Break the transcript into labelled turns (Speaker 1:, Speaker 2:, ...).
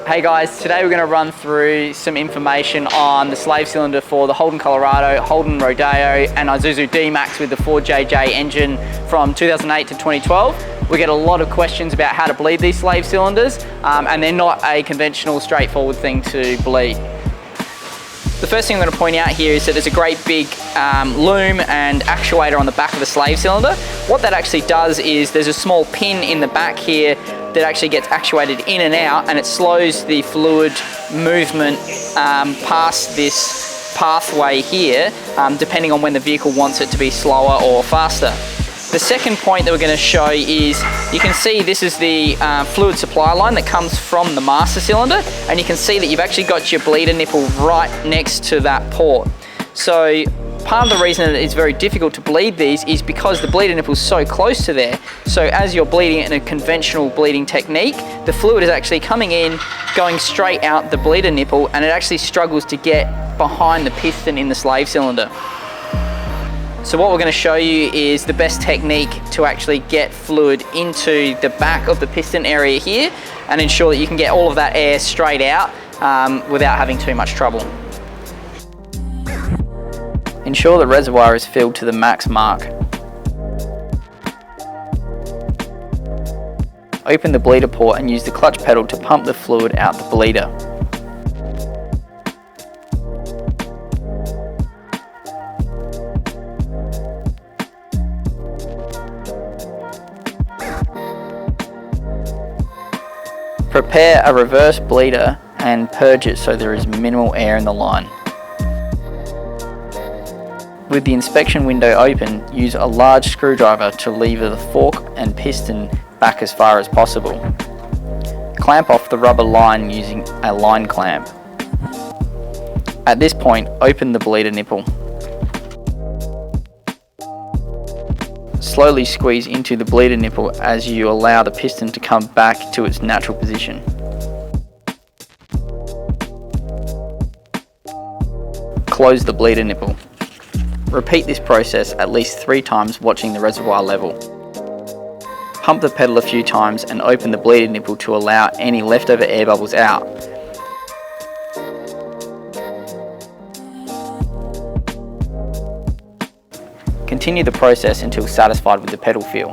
Speaker 1: Hey guys, today we're going to run through some information on the slave cylinder for the Holden Colorado, Holden Rodeo and Isuzu D-Max with the 4JJ engine from 2008 to 2012. We get a lot of questions about how to bleed these slave cylinders and they're not a conventional straightforward thing to bleed. The first thing I'm going to point out here is that there's a great big loom and actuator on the back of the slave cylinder. What that actually does is there's a small pin in the back here that actually gets actuated in and out, and it slows the fluid movement past this pathway here, depending on when the vehicle wants it to be slower or faster. The second point that we're going to show is, you can see this is the fluid supply line that comes from the master cylinder, and you can see that you've actually got your bleeder nipple right next to that port. So part of the reason that it's very difficult to bleed these is because the bleeder nipple is so close to there. So as you're bleeding in a conventional bleeding technique, the fluid is actually coming in, going straight out the bleeder nipple, and it actually struggles to get behind the piston in the slave cylinder. So what we're going to show you is the best technique to actually get fluid into the back of the piston area here and ensure that you can get all of that air straight out without having too much trouble. Ensure the reservoir is filled to the max mark. Open the bleeder port and use the clutch pedal to pump the fluid out the bleeder. Prepare a reverse bleeder and purge it so there is minimal air in the line. With the inspection window open, use a large screwdriver to lever the fork and piston back as far as possible. Clamp off the rubber line using a line clamp. At this point, open the bleeder nipple. Slowly squeeze into the bleeder nipple as you allow the piston to come back to its natural position. Close the bleeder nipple. Repeat this process at least 3 times, watching the reservoir level. Pump the pedal a few times and open the bleeder nipple to allow any leftover air bubbles out. Continue the process until satisfied with the pedal feel.